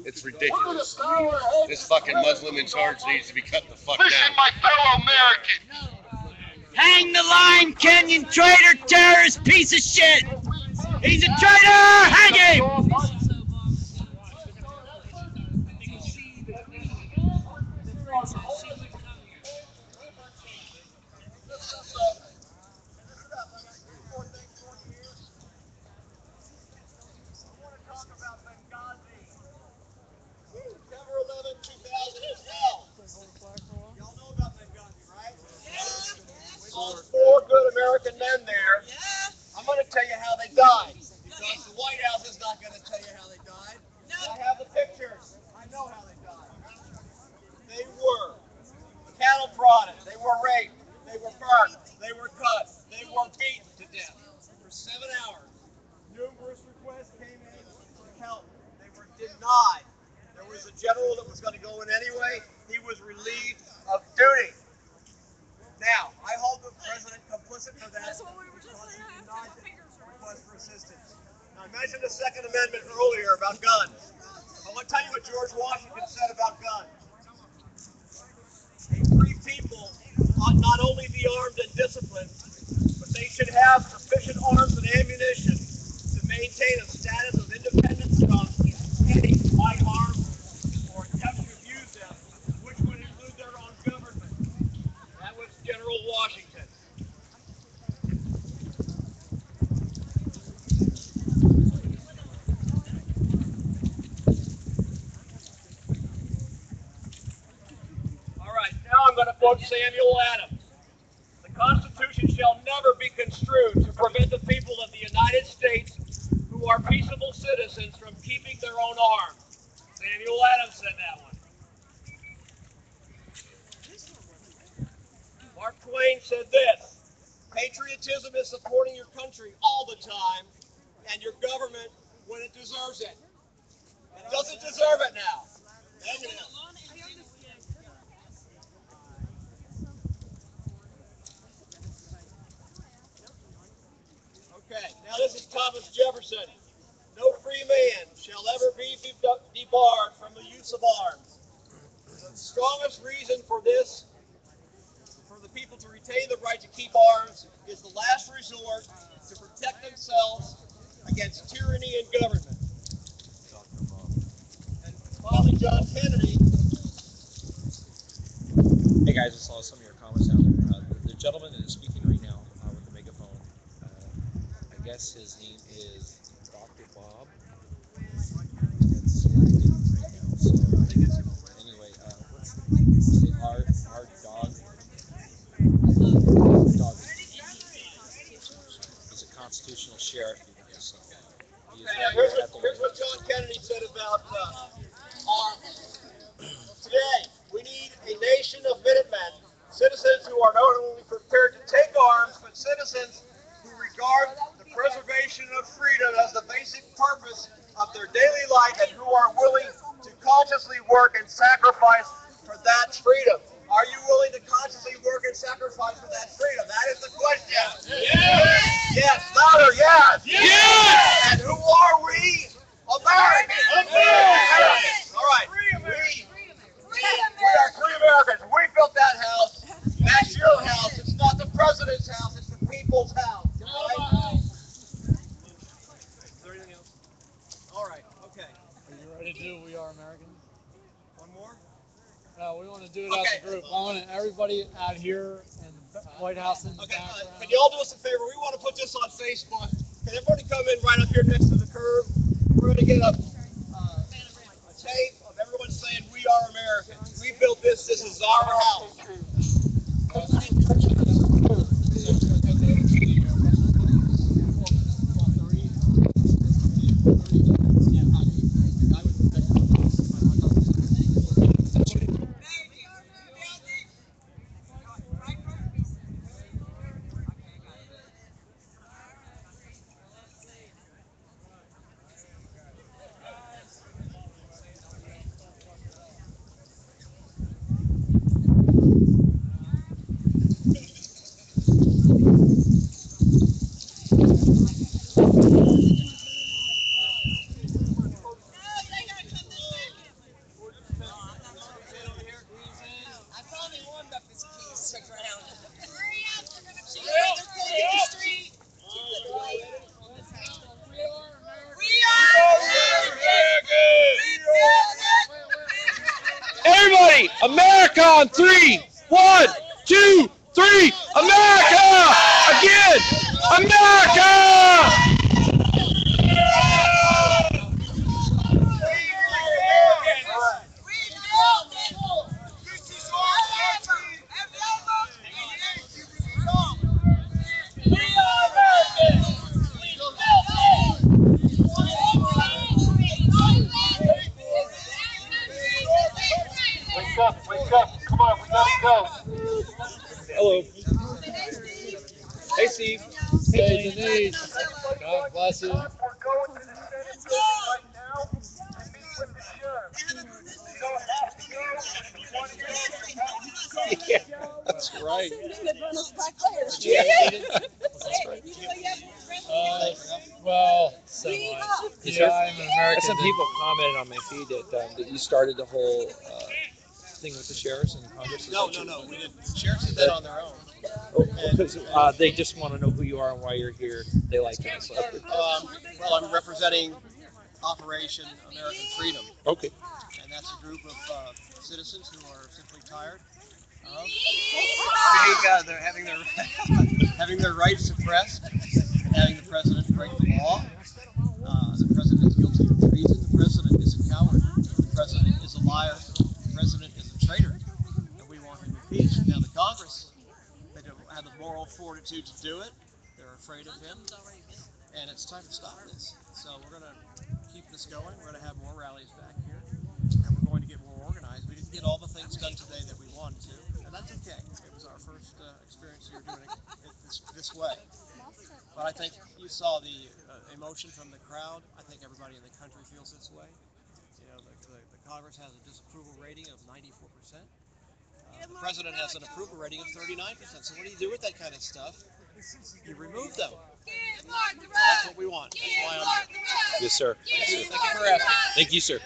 It's ridiculous. This fucking Muslim in charge needs to be cut the fuck down. Listen, my fellow Americans. Hang the line, Kenyan traitor, terrorist, piece of shit! He's a traitor! Hang him! Four good American men there. I'm going to tell you how they died, because the White House is not going to tell you how they died. I have the pictures. I know how they died. They were cattle prodded. They were raped. They were burnt. They were cut. They were beaten to death for 7 hours. Numerous requests came in for help. They were denied. There was a general that was going to go in anyway. He was relieved of duty. Now, I hold the president complicit for that. That's what we were just saying. Request for assistance. Now, I mentioned the Second Amendment earlier about guns. I want to tell you what George Washington said about guns. A free people ought not only be armed and disciplined, but they should have sufficient arms and ammunition to maintain a status of independence from any might harm or attempt to abuse them, which would include their own government. That was General Washington. All right, now I'm going to quote Samuel Adams. The Constitution shall never be construed to prevent the people of the United States who are peaceable citizens from keeping their own arms. Samuel Adams said that one. Mark Twain said this: patriotism is supporting your country all the time and your government when it deserves it. It doesn't deserve it now. Negative. Okay, now this is Thomas Jefferson. No free man shall ever be debarred from the use of arms. The strongest reason for this, for the people to retain the right to keep arms, is the last resort to protect themselves against tyranny and government. And finally, John Kennedy. Hey guys, I saw some of your comments down there. The gentleman that is speaking right now with the megaphone, I guess his name is Dr. Bob. That's right now. So anyway, what's the our dog? He's a constitutional sheriff. So he is Here's what John Kennedy said about arms. Today, we need a nation of Minutemen, citizens who are not only prepared to take arms, but citizens who regard the preservation of freedom as the basic purpose of their daily life and who are willing to consciously work and sacrifice for that freedom. Are you willing to consciously work and sacrifice for that freedom? That is the question. Yes! Yes, louder, yes! Yes! And who are we? Americans! Americans! All right. We are free Americans. We built that house. That's your house. It's not the president's house. It's the people's house. Right? Is there anything else? All right. Okay. Are you ready to do We Are Americans? One more? We want to do it as a group. I want everybody out here in the White House in the background. Can you all do us a favor? We want to put this on Facebook. Can everybody come in right up here next to the curb? We're going to get a tape of everyone saying we are Americans. We built this. This is our house. on 3. 1, 2, 3. America! Again! America! Wake up. Come on, we gotta go. Hello. Hey, Steve. Hey, Denise. God bless you. We're going to the Senate building right now and meet with the sheriff. You don't have to go. If you want to go, you have to go. That's right. Yeah. That's right. Well, semi. Yes, Yeah, sir. I'm an American. Some people commented on my feed that you started the whole thing with the sheriffs and Congress. No. We didn't. The sheriffs did that on their own. Because they just want to know who you are and why you're here. They like that. So. Well, I'm representing Operation American Freedom, Okay. and that's a group of citizens who are simply tired of they're having their rights suppressed, having the president break the law. The president is guilty of treason. The president is a coward. The president is a liar. The president is a traitor, and we want him impeached. Now, the Congress, they don't have the moral fortitude to do it. They're afraid of him, and it's time to stop this. So we're going to keep this going. We're going to have more rallies back here, and we're going to get more organized. We didn't get all the things done today that we wanted to, and that's okay. It was our first experience here doing it this way. But I think you saw the emotion from the crowd. I think everybody in the country feels this way. You know, the Congress has a disapproval rating of 94%. The president has an approval rating of 39%. So what do you do with that kind of stuff? You remove them. That's what we want. That's why I'm here. Yes, sir. Thank you for asking. Thank you, sir.